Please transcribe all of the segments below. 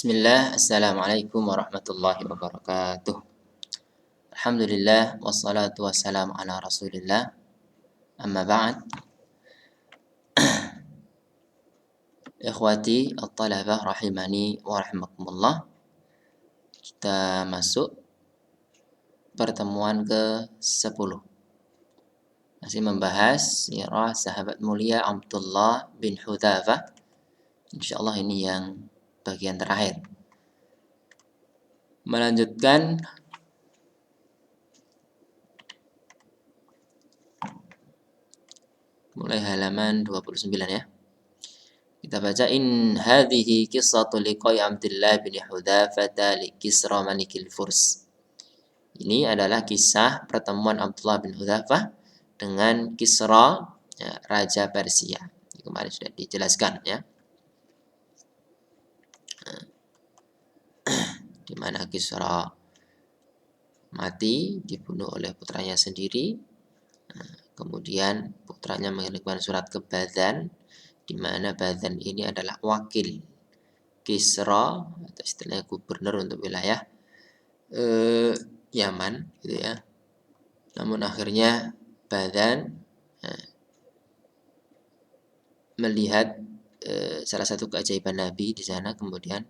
Bismillah, Assalamualaikum warahmatullahi wabarakatuh. Alhamdulillah, wassalatu wassalamu ala rasulillah. Amma ba'd. Ikhwati at-talabah rahimani wa rahimakumullah. Kita masuk pertemuan ke-10. Masih membahas sirah sahabat mulia Abdullah bin Hudzafah. Insyaallah ini yang bagian terakhir. Melanjutkan mulai halaman 29 ya. Kita baca in hadhihi qissatu liqai Abdullah bin Hudzafah li Kisra Malikil Furs. Ini adalah kisah pertemuan Abdullah bin Hudzafah dengan Kisra, ya, raja Persia. Kemarin sudah dijelaskan ya. Di mana Kisra mati dibunuh oleh putranya sendiri. Kemudian putranya mengirimkan surat ke Badan, di mana Badan ini adalah wakil Kisra atau istilahnya gubernur untuk wilayah Yaman gitu ya. Namun akhirnya Badan melihat salah satu keajaiban Nabi di sana, kemudian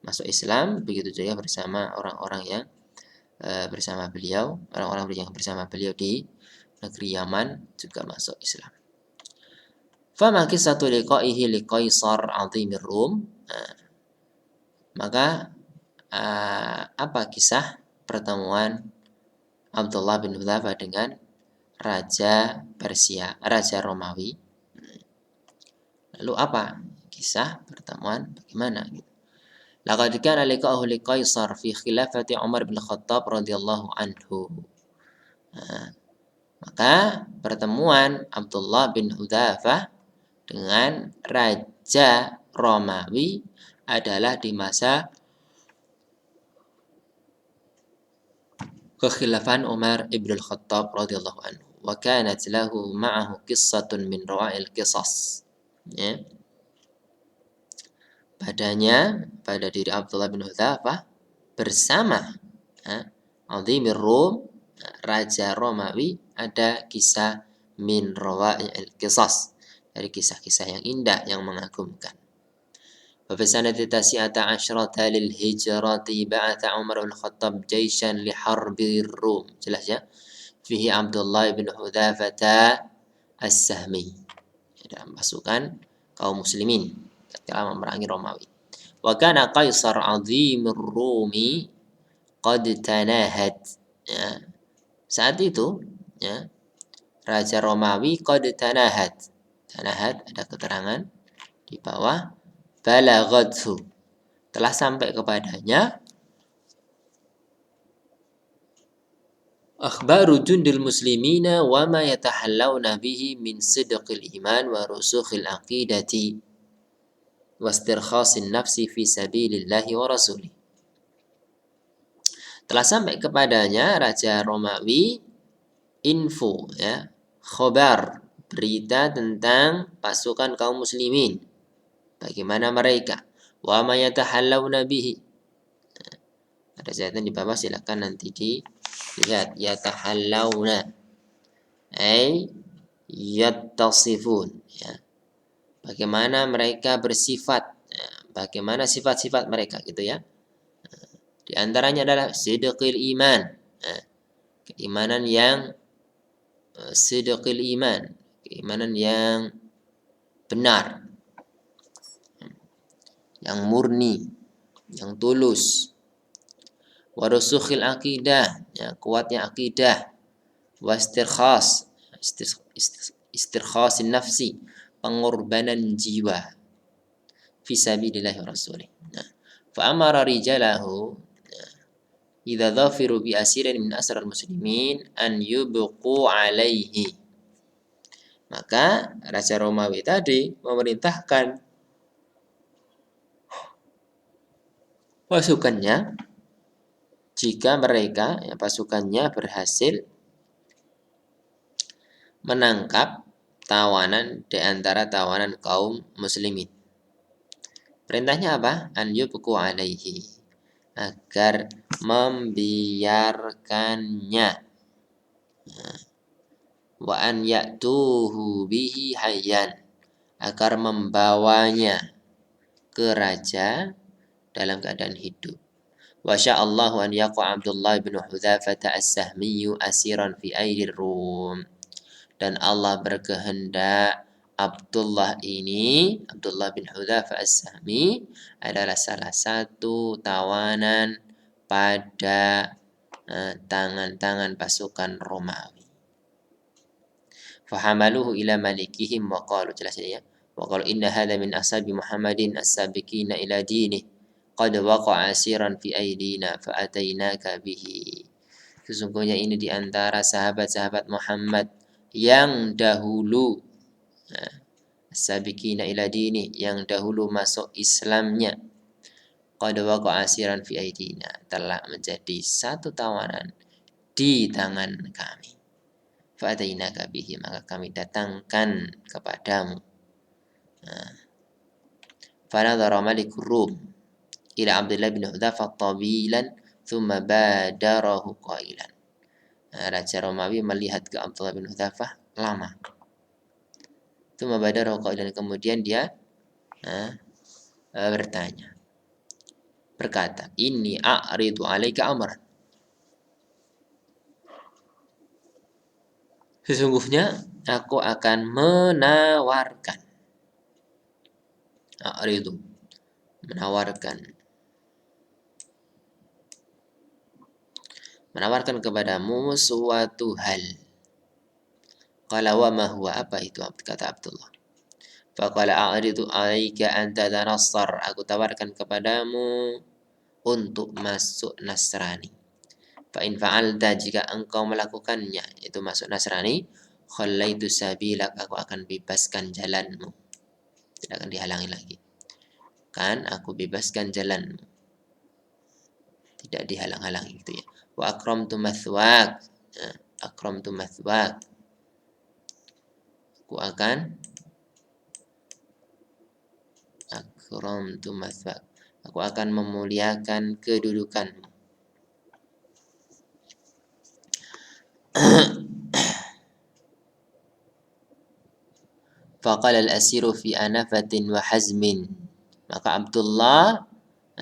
masuk Islam, begitu juga bersama orang-orang yang bersama beliau, orang-orang yang bersama beliau di negeri Yaman juga masuk Islam. Fama qissatu liqaihi liqaisar 'azimir Rum. Maka apa kisah pertemuan Abdullah bin Hudzafah dengan raja Persia, raja Romawi? Lalu apa kisah pertemuan, bagaimana gitu? Laqad kana liqa'uhu liqaisar fi khilafati Umar bin Khattab radhiyallahu anhu. Maka pertemuan Abdullah bin Hudzafah dengan raja Romawi adalah di masa kekhilafan Umar ibn Khattab radhiyallahu anhu. Wa kanat lahu ma'ahu qissatun min rawa'il qisas. Ya. Pada diri Abdullah bin Hudzafah bersama Azimir Rum, raja Romawi, ada kisah min rawa'il qisas, dari kisah-kisah yang indah, yang mengagumkan. Wa fi sanati tasi'ata asyrata lil hijrati ba'atha Umar bin Khattab jaishan li harbi Rum. Jelas ya. Fihi Abdullah bin Hudzafah as-Sahmi. Ada pasukan kaum muslimin ketika memerangi Romawi. Wa kana Qaisar azimur Rumi qad tanahat. Ya. Saat itu ya, raja Romawi qad tanahat. Tanahat ada keterangan di bawah, balaghathu, telah sampai kepadanya akhbaru jundil muslimina wa ma yatahallawna bihi min sidqil iman wa rusukhil aqidati wa istirkhasin nafsi fi sabilillahi wa rasulih. Telah sampai kepadanya raja Romawi info ya, khabar, berita tentang pasukan kaum muslimin, bagaimana mereka, wa ma yatahallawna bihi. Ada catatan di bawah, silakan nanti dilihat. Yatahallawna ay yattasifun ya. Bagaimana mereka bersifat, ya, bagaimana sifat-sifat mereka gitu ya. Di antaranya adalah sidqil iman, keimanan yang sidqil iman, keimanan yang benar, yang murni, yang tulus. Wa rusukhil aqidah, ya, kuatnya akidah. Wa istirkhasin nafsi, pengorbanan jiwa. Fi sabilillahi wa rasulih. Nah, fa amara rijalahu idza dhafiru bi asirin min asrar muslimin an yubqu alaihi. Maka raja Romawi tadi memerintahkan pasukannya, jika mereka, ya, pasukannya berhasil menangkap tawanan di antara tawanan kaum muslimin, Perintahnya apa? An yubqu alaihi, agar membiarkannya. Wa an ya'tuhu bihi hayyan, agar membawanya ke raja dalam keadaan hidup. Wa sya'allahu an yaqa Abdullah bin Hudzafah as-Sahmi asiran fi aidir Rum. Dan Allah berkehendak Abdullah bin Hudzafah as-Sahmi adalah salah satu tawanan pada tangan-tangan pasukan Romawi. Fahamaluhu ila malikihim wa qalu, jelas ini ya. Wa qalu inna hadha min ashabi Muhammadin as-sabiqina ila dinih qad waqa'a asiran fi aidina fa atainaka bihi. Sesungguhnya ini di antara sahabat-sahabat Muhammad yang dahulu, as-sabiqina ila dinih, yang dahulu masuk Islamnya. Qad waqa'a asiran fi aidina, telah menjadi satu tawanan di tangan kami. Fa'atainaka bihi, maka kami datangkan kepadamu. Fanadhara malikur Rum ila Abdullah bin Hudzafah tawilan thumma badarahu qailan. Raja Romawi melihat ke Abdullah bin Hudzafah lama. Thumma badarahu qailan, kemudian dia berkata, inni a'ridu alaika amran. Sesungguhnya aku akan menawarkan. A'ridu, menawarkan kepadamu suatu hal. Qala wa ma huwa, apa itu, kata Abdullah. Faqala a'ridu alaika an tatanassar, aku tawarkan kepadamu untuk masuk Nasrani. Fa in fa'alta, jika engkau melakukannya, itu masuk Nasrani, khallaitu sabilak, aku akan bebaskan jalanmu, tidak akan dihalangi lagi. Kan aku bebaskan jalanmu, tidak dihalang-halangi gitu ya. Wa akramtu mathwak, aku akan memuliakan kedudukanmu. Faqala al-asiru fi anafatin wa hazmin, maka Abdullah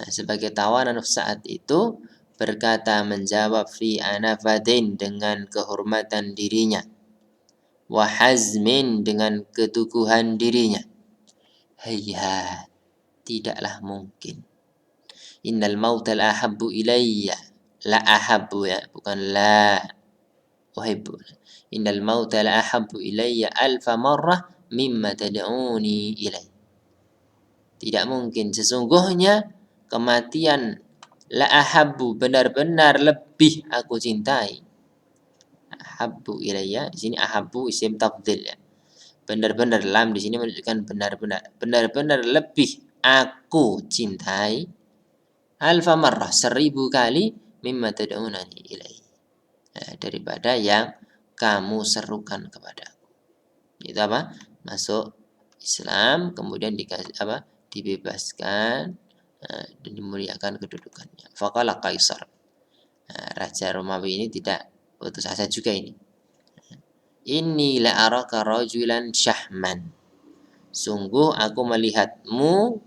sebagai tawanan saat itu berkata, menjawab, fi anafatin, dengan kehormatan dirinya, wa hazmin, dengan keteguhan dirinya. Hayya, tidaklah mungkin. Innal mautal ahabbu ilayya, la ahabbu ya, bukan la uhibbu. Innal mautal ahabbu ilayya alfa marrah mimma tad'uni ilai. Tidak mungkin, sesungguhnya kematian, la ahabbu, benar-benar lebih aku cintai. Ahabbu ilayya, di sini ahabbu isim tafdhil ya. Benar-benar, lam di sini menunjukkan benar-benar lebih aku cintai, alfa marrah, 1000 kali, mimma tad'unani ilai, daripada yang kamu serukan kepadaku. Itu apa? Masuk Islam, kemudian dibebaskan dan dimuliakan kedudukannya. Faqala Kaisar, Raja Romawi ini tidak putus asa juga ini. Inni la araka rajulan syahman, sungguh aku melihatmu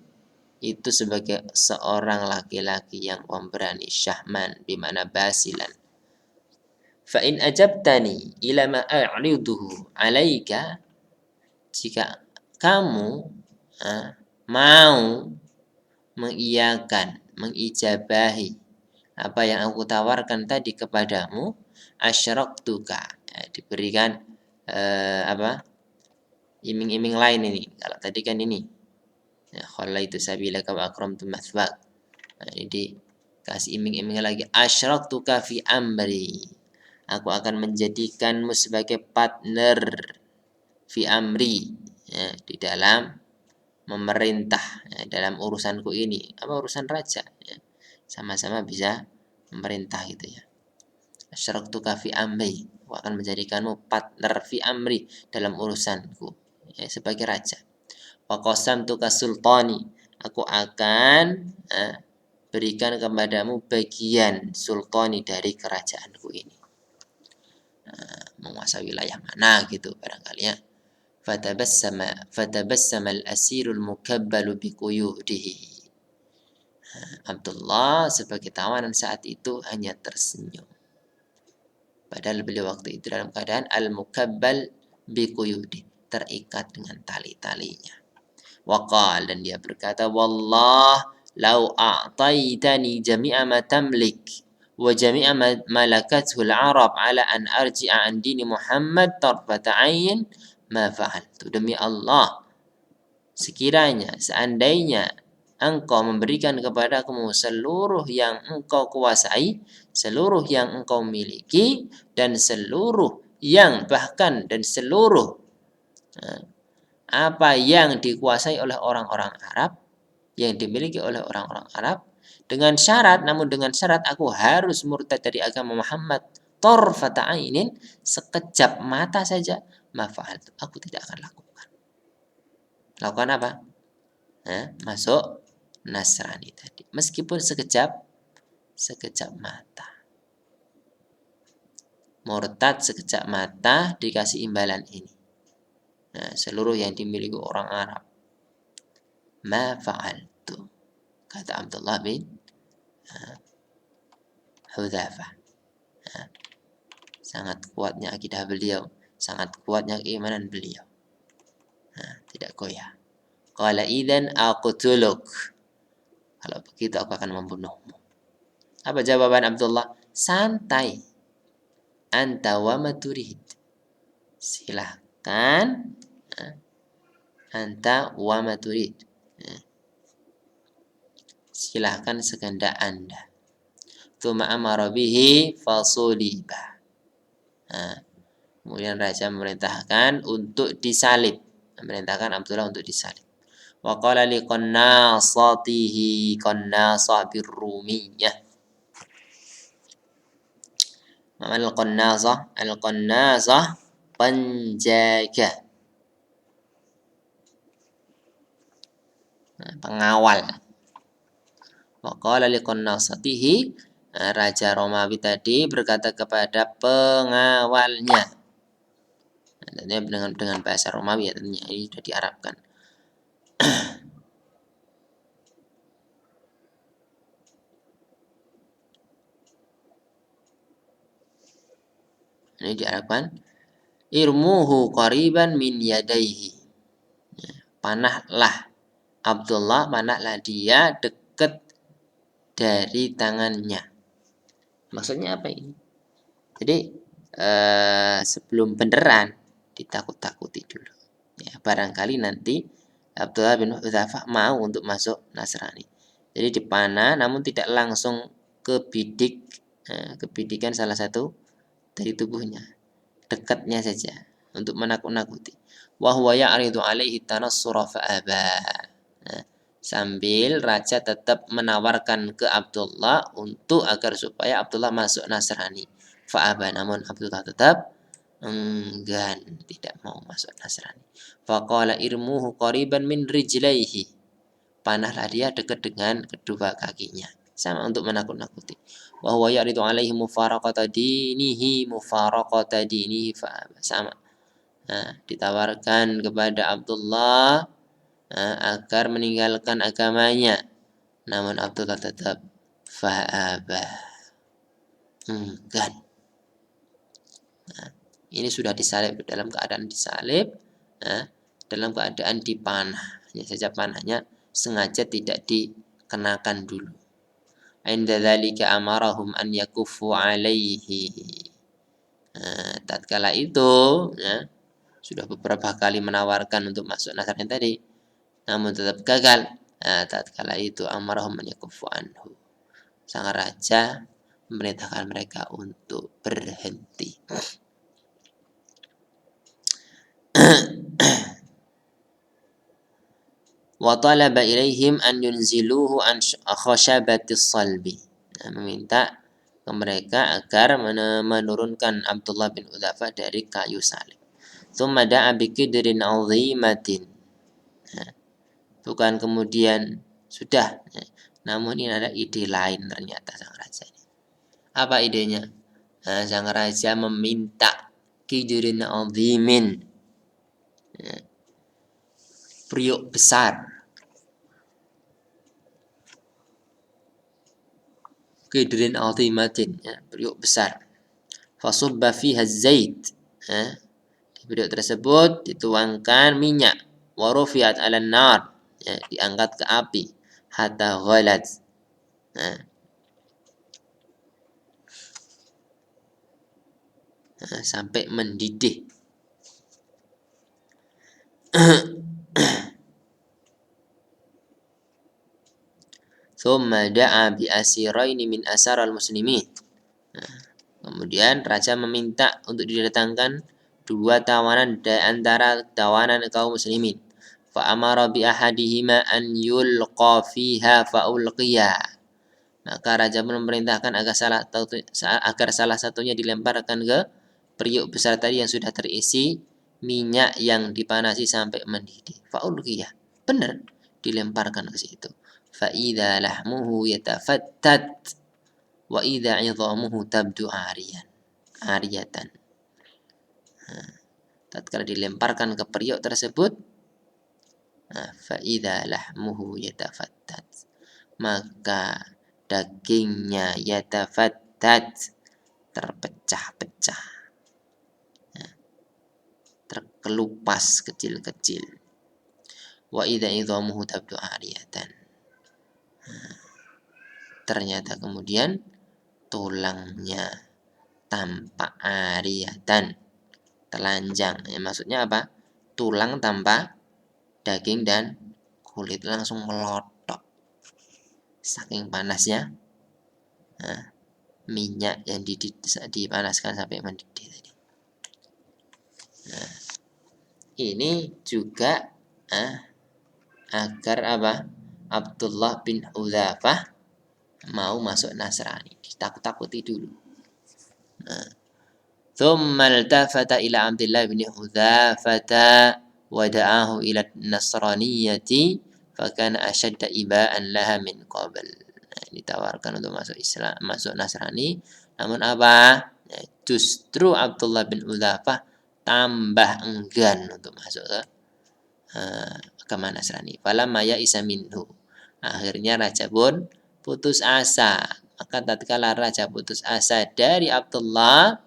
itu sebagai seorang laki-laki yang pemberani. Syahman bimana basilan. Fa in ajabtani ila ma a'riduhu alaika, jika kamu mau mengiyakan, mengijabahi apa yang aku tawarkan tadi kepadamu, asyraktuka, diberikan iming-iming lain ini. Kalau tadi kan ini, khallaitu sabilaka wa akramtu mathwak, ini dikasih iming-iming lagi, asyraktuka fi amri, aku akan menjadikanmu sebagai partner, fi amri, di dalam memerintah, dalam urusanku ini, apa urusan raja, sama-sama bisa memerintah gitu ya. Asyraktuka fi amri, aku akan menjadikanmu partner fi amri, dalam urusanku, sebagai raja. Wa qasamtuka sultani, Aku akan berikan kepadamu bagian sultani dari kerajaanku ini. Menguasai wilayah mana gitu barangkali ya. Fatabassama al-asirul mukabbalu biquyudihi. Abdullah sebagai tawanan saat itu hanya tersenyum. Padahal beliau waktu itu dalam keadaan al-mukabbal biquyudi, terikat dengan tali-talinya. Waqal, dan dia berkata, wallah lau a'taitani jami'a ma tamlik wa jami'a ma malakathu al-arab ala an arji'a an dini Muhammad tarfata ayn ma fa'altu. Demi Allah, sekiranya, seandainya engkau memberikan kepadaku seluruh yang engkau kuasai, seluruh yang engkau miliki, dan seluruh yang bahkan dan seluruh apa yang dikuasai oleh orang-orang Arab, yang dimiliki oleh orang-orang Arab, dengan syarat, namun dengan syarat aku harus murtad dari agama Muhammad tarfata ainin, sekejap mata saja, mafa'al, aku tidak akan lakukan. Lakukan apa? Masuk Nasrani tadi. Meskipun sekejap mata. Murtad sekejap mata dikasih imbalan ini. Seluruh yang dimiliki orang Arab. Ma fa'altu. Kata Abdullah bin Hudzafah. Sangat kuatnya akidah beliau. Sangat kuatnya keimanan beliau. Tidak goyah. Qala idzan aqtuluk. Kalau begitu aku akan membunuhmu. Apa jawaban Abdullah? Santai. Anta wa ma turid. Silahkan. Anta wa ma turid. Silahkan sekehendak Anda. Tsumma amara bihi fasuliba. Kemudian raja memerintahkan untuk disalib. Memerintahkan Abdullah untuk disalib. Wa qala li qannasatihi, qannasah birrumiyah. Al-qannasah, al-qannasah penjaga, pengawal. Wa qala li qannasatihi, raja Romawi tadi berkata kepada pengawalnya. Tentunya dengan bahasa Romawi ya, tentunya ini sudah diarabkan. Ini diarabkan. Irmuhu qariban min yadaihi. Panahlah Abdullah, panahlah dia dekat dari tangannya. Maksudnya apa ini? Jadi sebelum beneran ditakut-takuti dulu. Ya, barangkali nanti Abdullah bin Hudzafah mau untuk masuk Nasrani. Jadi dipanah namun tidak langsung kebidik, kebidikan salah satu dari tubuhnya. Dekatnya saja untuk menakut-nakuti. Wa huwa ya'ridu alaihi tanassura fa'aba. Sambil raja tetap menawarkan ke Abdullah untuk agar supaya Abdullah masuk Nasrani. Fa'aba, namun Abdullah tetap enggan, tidak mau masuk Nasrani. Faqala irmuhu qariban min rijlaihi. Panahlah dia dekat dengan kedua kakinya. Sama untuk menakut-nakuti. Wa huwa ya'ridu alaihi mufaraqata dinihi fa'aba. Sama. Ditawarkan kepada Abdullah agar meninggalkan agamanya. Namun Abdullah tetap fa'aba. Enggan. Ini sudah disalib, dalam keadaan disalib, dalam keadaan dipanah. Hanya saja panahnya sengaja tidak dikenakan dulu. Inda dzalika amarahum an yakuffu alaihi. Tatkala itu sudah beberapa kali menawarkan untuk masuk Nasrani tadi, namun tetap gagal. Tatkala itu amarahum an yakuffu anhu. Sang raja memerintahkan mereka untuk berhenti. Wa talaba ilaihim an yunziluhu an khashabatis salbi. Meminta ke mereka agar menurunkan Abdullah bin Hudzafah dari kayu salib. Tsumma da'a bi qidrin 'azimatin. Bukan kemudian sudah. Namun ini ada ide lain ternyata sang raja ini. Apa idenya? Sang raja meminta qidrin azimin, periuk besar. Qidrin azimatin, periuk besar. Fasubba fiha zait. Di periuk tersebut dituangkan minyak. Wa rufi'at 'alan nar, diangkat ke api. Hatta ghalat. Sampai mendidih. Thumma da'a bi asiraini min asaral muslimin. Kemudian raja meminta untuk didatangkan 2 tawanan dari antara tawanan kaum muslimin. Fa amara bi ahadihima an yulqa fiha fa ulqiya. Maka raja pun memerintahkan agar salah satunya dilemparkan ke periuk besar tadi yang sudah terisi minyak yang dipanasi sampai mendidih. Fa ulqiya. Benar, dilemparkan ke situ. Fa idza lahmuhu yatafattat wa idza 'idhamuhu tabdu ariyatan. Tatkala dilemparkan ke periuk tersebut, fa idza lahmuhu yatafattat, maka dagingnya yatafattat, terpecah-pecah, terkelupas kecil-kecil. Wa idza 'idhamuhu tabdu ariyatan. Ternyata kemudian tulangnya tampak ariyatan, telanjang. Maksudnya apa? Tulang tanpa daging dan kulit, langsung melotok. Saking panasnya minyak yang dipanaskan sampai mendidih tadi. Ini juga agar apa? Abdullah bin Hudzafah mau masuk Nasrani, ditakut-takuti dulu. Thumma altafata ila Abdullah bin Hudzafah wa da'ahu ila nasraniyati fa kana ashadda iba'an laha min qabl. Ditawarkan untuk masuk Islam, masuk Nasrani, namun apa? Justru Abdullah bin Hudzafah tambah enggan untuk masuk ke agama Nasrani. Falamma ya'isa minhu. Akhirnya raja pun putus asa. Maka tatkala raja putus asa dari Abdullah,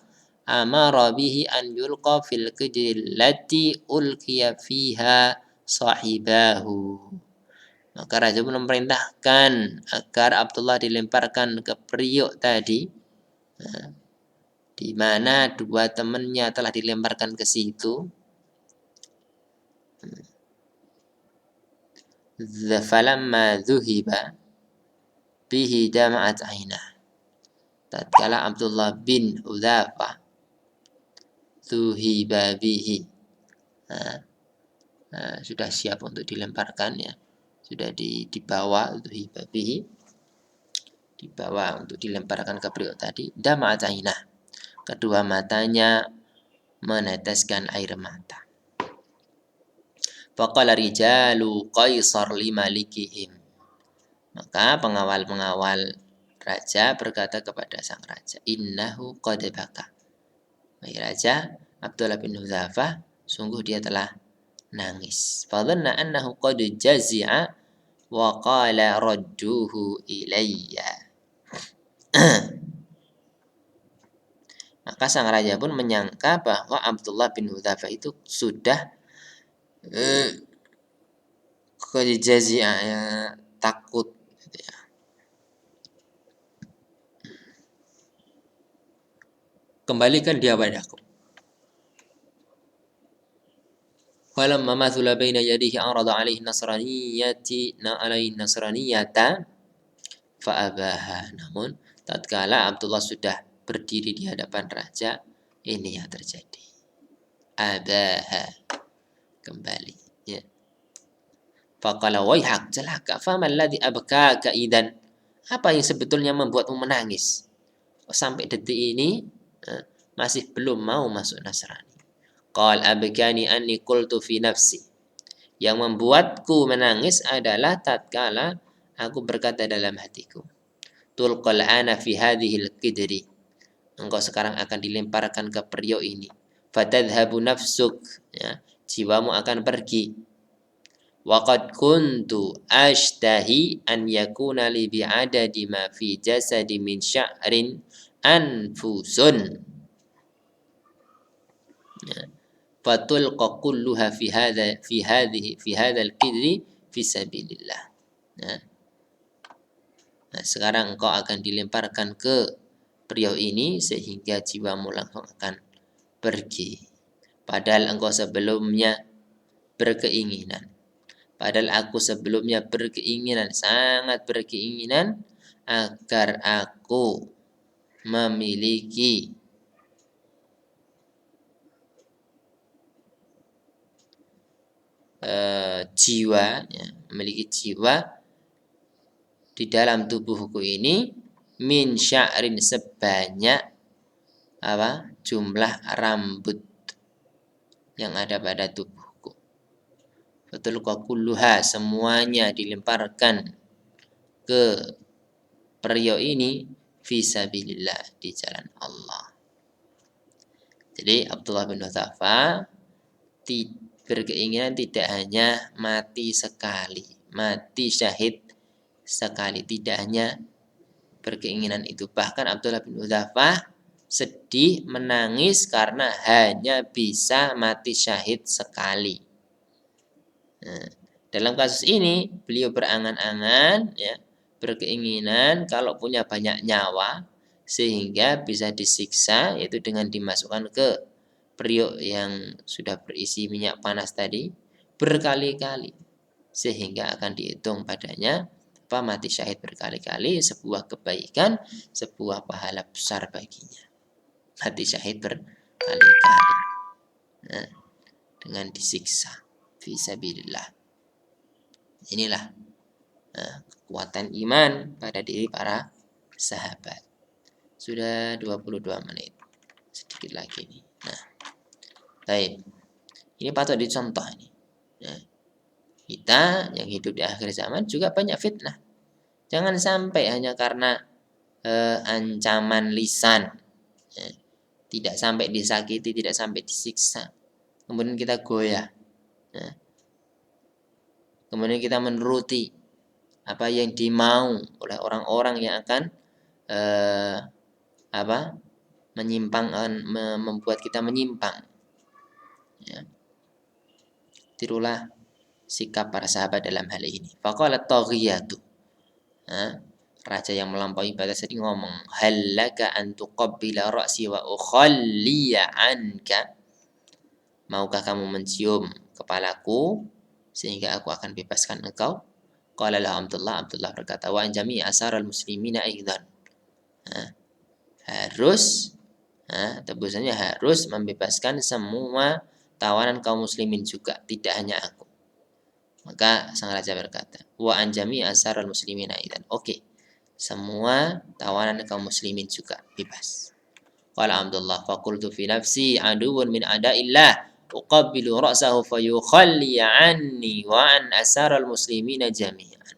amara bihi an yulqa fil qidillati ulqiya fiha sahibahu. Maka raja pun memerintahkan agar Abdullah dilemparkan ke periuk tadi, di mana 2 temannya telah dilemparkan ke situ. Falamma dhuhiba bihi dama'at ainah. Tatkala Abdullah bin Hudzafah dhuhiba bihi, sudah siap untuk dilemparkan, ya, sudah dibawa dhuhiba bihi, dibawa untuk dilemparkan ke periuk tadi. Dama'at ainah, kedua matanya meneteskan air mata. Faqala rijalu qaisar limalikihim. Maka pengawal-pengawal raja berkata kepada sang raja, innahu qad baka. Wahai raja, Abdullah bin Hudzafah sungguh dia telah nangis. Fadhanna annahu qad jazi'a wa qala radduhu ilayya. Maka sang raja pun menyangka bahwa Abdullah bin Hudzafah itu sudah qad jazi'a, ya, takut, gitu ya. Kembalikan dia padaku. Falamma mathula baina yadihi arada alaihi nasraniyata fa abaha. Namun tatkala Abdullah sudah berdiri di hadapan raja, ini yang terjadi. Abaha, kembali, ya. Faqala waihak, celaka, faman ladzi abkaka idan. Apa yang sebetulnya membuatmu menangis? Sampai detik ini masih belum mau masuk Nasrani. Qal abkani anni qultu fi nafsi. Yang membuatku menangis adalah tatkala aku berkata dalam hatiku, tulqal ana fi hadhil qidri, engkau sekarang akan dilemparkan ke periuk ini, fatadhhabu nafsuk, ya, jiwamu akan pergi. Waqad kuntu ashtahi an yakuna li bi'adadi ma fi jasadi min sya'rin anfusun, ya. Fatulqa kulluha fi hadzal qidri fi sabilillah. Ya. Nah, sekarang engkau akan dilemparkan ke periuk ini sehingga jiwamu langsung akan pergi. Padahal engkau sebelumnya berkeinginan. Padahal aku sebelumnya berkeinginan, sangat berkeinginan agar aku memiliki jiwa, ya, memiliki jiwa di dalam tubuhku ini min sya'rin, sebanyak apa? Jumlah rambut yang ada pada tubuhku. Betul kulluha, semuanya dilemparkan ke periuk ini fisabilillah, di jalan Allah. Jadi Abdullah bin Hudzafah berkeinginan tidak hanya mati sekali, mati syahid sekali, tidak hanya berkeinginan itu. Bahkan Abdullah bin Hudzafah sedih, menangis karena hanya bisa mati syahid sekali. Nah, dalam kasus ini beliau berangan-angan, ya, berkeinginan kalau punya banyak nyawa sehingga bisa disiksa, yaitu dengan dimasukkan ke periuk yang sudah berisi minyak panas tadi berkali-kali, sehingga akan dihitung padanya mati syahid berkali-kali, sebuah kebaikan, sebuah pahala besar baginya. Mati syahid berkali-kali, nah, dengan disiksa fisabilillah. Inilah kekuatan iman pada diri para sahabat. Sudah 22 menit. Sedikit lagi nih. Nah, baik. Ini patut dicontoh ini. Nah, kita yang hidup di akhir zaman juga banyak fitnah. Jangan sampai hanya karena ancaman lisan, ya, tidak sampai disakiti, tidak sampai disiksa, kemudian kita goyah, ya. Kemudian kita menuruti apa yang dimau oleh orang-orang yang akan menyimpang, membuat kita menyimpang. Ya. Tirulah sikap para sahabat dalam hal ini. Faqalat taghiyatu, raja yang melampaui batas tadi ngomong, halaka an tuqabbila ra'si wa ukhalliya anka, maukah kamu mencium kepalaku sehingga aku akan bebaskan engkau? Qala la Abdullah berkata, wa an jami'i asaral muslimina aidan, harus, tebusannya harus membebaskan semua tawanan kaum muslimin juga, tidak hanya aku. Maka sang raja berkata, wa an jami'i asaral muslimina aidan, oke, semua tawanan kaum muslimin juga bebas. Qala Abdullah, faqultu fi nafsi aduwwun min adaillah uqabbilu ra'sahu fayukhalli anni wa an asaral muslimina jami'an.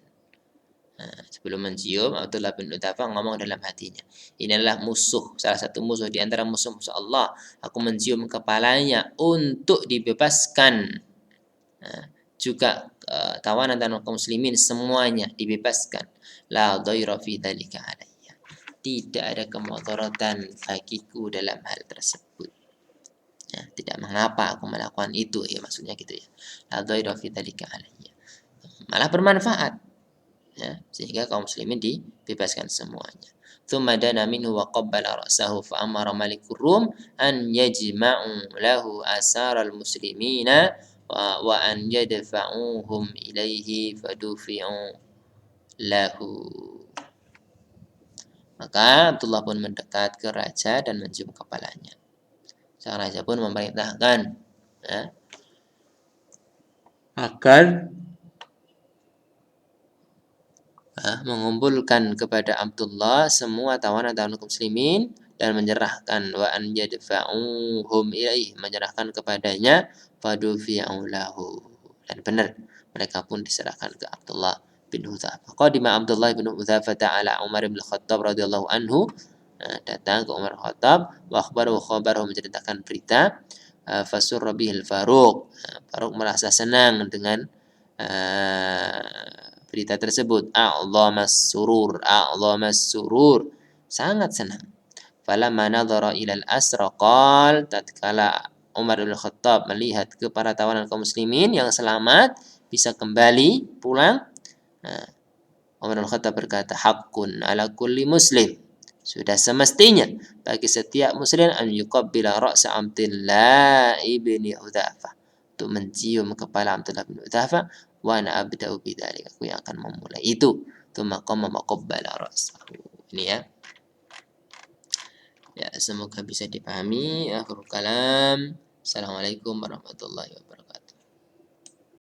Sebelum mencium, Abdullah bin Utsafah ngomong dalam hatinya, ini adalah musuh, salah satu musuh di antara musuh-musuh Allah. Aku mencium kepalanya untuk dibebaskan. Juga tawanan dan kaum muslimin semuanya dibebaskan. La dhaira fi dzalika alayya. Tidak ada kemudaratan bagiku dalam hal tersebut. Ya, tidak mengapa aku melakukan itu, ya maksudnya gitu ya. La dhaira fi dzalika alayya. Malah bermanfaat. Ya, sehingga kaum muslimin dibebaskan semuanya. Tsumma dana minhu wa qabbala ra'sahu fa amara malikur rum an yajma'u lahu asaral muslimina wa an yadfa'uhum ilaihi fadufi'u lahu. Maka Abdullah pun mendekat ke raja dan mencium kepalanya. Sang raja pun memerintahkan, ya, agar mengumpulkan kepada Abdullah semua tawanan-tawanan kaum muslimin dan menyerahkan, wa an yadfa'uhum ilaihi, menyerahkan kepadanya, fadufi'u lahu, dan benar mereka pun diserahkan ke Abdullah bin Hudzafah. Qadima Abdullah bin Hudzafah ala Umar bin Khattab radhiyallahu anhu. Datang ke Umar bin Khattab wa akhbarahu menceritakan berita. Fasurra bihil Faruq. Faruq merasa senang dengan berita tersebut. A'dhamas surur. Sangat senang. Falamma nadhara ilal asra qal, tatkala Umar bin Khattab melihat ke para tawanan kaum muslimin yang selamat bisa kembali pulang. Umar bin Khattab berkata, haqqun ala kulli muslim. Sudah semestinya bagi setiap muslim an yuqabbila ra'sa Abdullah ibni Hudzafah, untuk mencium kepala Abdullah bin Hudzafah. Wa ana abda'u bidzalik, aku yang akan memulai itu. Tsumma qama wa qabbala ra'sahu. Ini ya. Ya, semoga bisa dipahami. Akhirul kalam. Assalamualaikum warahmatullahi wabarakatuh.